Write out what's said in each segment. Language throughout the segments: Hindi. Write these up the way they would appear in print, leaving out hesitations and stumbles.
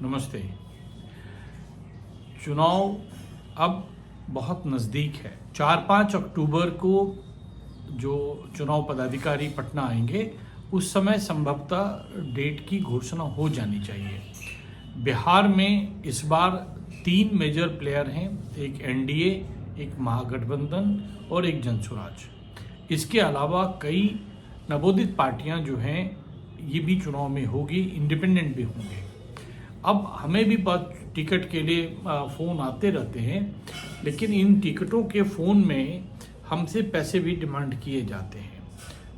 नमस्ते। चुनाव अब बहुत नज़दीक है। 4-5 अक्टूबर को जो चुनाव पदाधिकारी पटना आएंगे उस समय संभवतः डेट की घोषणा हो जानी चाहिए। बिहार में इस बार 3 मेजर प्लेयर हैं, एक एनडीए, एक महागठबंधन और एक जनसुराज। इसके अलावा कई नवोदित पार्टियां जो हैं ये भी चुनाव में होगी, इंडिपेंडेंट भी होंगे। अब हमें भी टिकट के लिए फ़ोन आते रहते हैं, लेकिन इन टिकटों के फ़ोन में हमसे पैसे भी डिमांड किए जाते हैं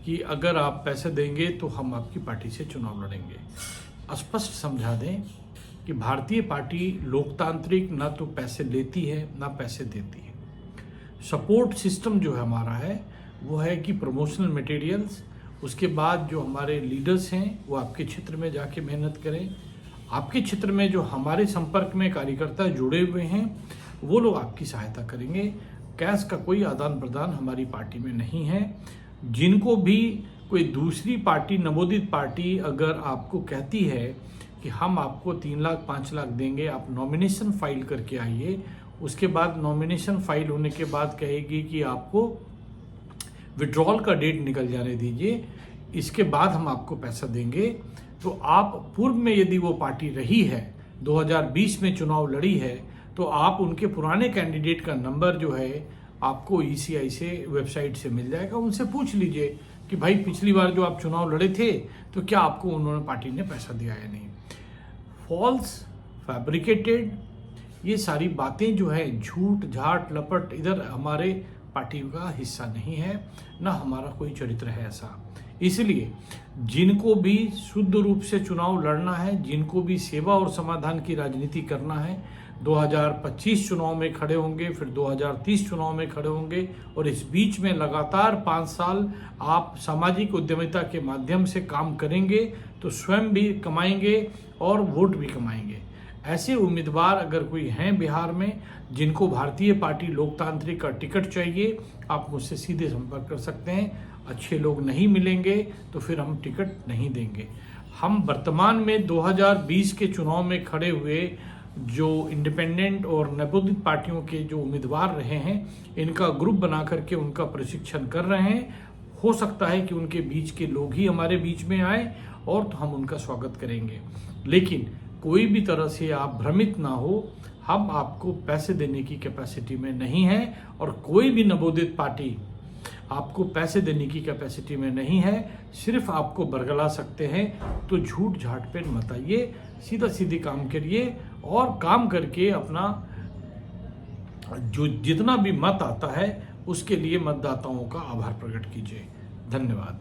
कि अगर आप पैसे देंगे तो हम आपकी पार्टी से चुनाव लड़ेंगे। स्पष्ट समझा दें कि भारतीय पार्टी लोकतांत्रिक ना तो पैसे लेती है ना पैसे देती है। सपोर्ट सिस्टम जो है हमारा है वो है कि प्रमोशनल मटेरियल्स, उसके बाद जो हमारे लीडर्स हैं वो आपके क्षेत्र में जाके मेहनत करें। आपके क्षेत्र में जो हमारे संपर्क में कार्यकर्ता जुड़े हुए हैं वो लोग आपकी सहायता करेंगे। कैश का कोई आदान प्रदान हमारी पार्टी में नहीं है। जिनको भी कोई दूसरी पार्टी, नवोदित पार्टी अगर आपको कहती है कि हम आपको 3 लाख 5 लाख देंगे, आप नॉमिनेशन फाइल करके आइए, उसके बाद नॉमिनेशन फाइल होने के बाद कहेगी कि आपको विड्रॉल का डेट निकल जाने दीजिए, इसके बाद हम आपको पैसा देंगे, तो आप पूर्व में यदि वो पार्टी रही है, 2020 में चुनाव लड़ी है, तो आप उनके पुराने कैंडिडेट का नंबर जो है आपको ईसीआई से, वेबसाइट से मिल जाएगा। उनसे पूछ लीजिए कि भाई पिछली बार जो आप चुनाव लड़े थे तो क्या आपको उन्होंने, पार्टी ने पैसा दिया या नहीं। फॉल्स, फैब्रिकेटेड ये सारी बातें जो है, झूठ झाट लपट, इधर हमारे पार्टी का हिस्सा नहीं है, ना हमारा कोई चरित्र है ऐसा। इसलिए जिनको भी शुद्ध रूप से चुनाव लड़ना है, जिनको भी सेवा और समाधान की राजनीति करना है, 2025 चुनाव में खड़े होंगे, फिर 2030 चुनाव में खड़े होंगे, और इस बीच में लगातार 5 साल आप सामाजिक उद्यमिता के माध्यम से काम करेंगे तो स्वयं भी कमाएंगे और वोट भी कमाएंगे। ऐसे उम्मीदवार अगर कोई हैं बिहार में जिनको भारतीय पार्टी लोकतांत्रिक का टिकट चाहिए, आप मुझसे सीधे संपर्क कर सकते हैं। अच्छे लोग नहीं मिलेंगे तो फिर हम टिकट नहीं देंगे। हम वर्तमान में 2020 के चुनाव में खड़े हुए जो इंडिपेंडेंट और नवोदित पार्टियों के जो उम्मीदवार रहे हैं, इनका ग्रुप बना करके उनका प्रशिक्षण कर रहे हैं। हो सकता है कि उनके बीच के लोग ही हमारे बीच में आए और तो हम उनका स्वागत करेंगे। लेकिन कोई भी तरह से आप भ्रमित ना हो, हम आपको पैसे देने की कैपेसिटी में नहीं है, और कोई भी नवोदित पार्टी आपको पैसे देने की कैपेसिटी में नहीं है। सिर्फ आपको बरगला सकते हैं, तो झूठ झाट पे मत आइए, सीधा सीधे काम करिए और काम करके अपना जो जितना भी मत आता है उसके लिए मतदाताओं का आभार प्रकट कीजिए। धन्यवाद।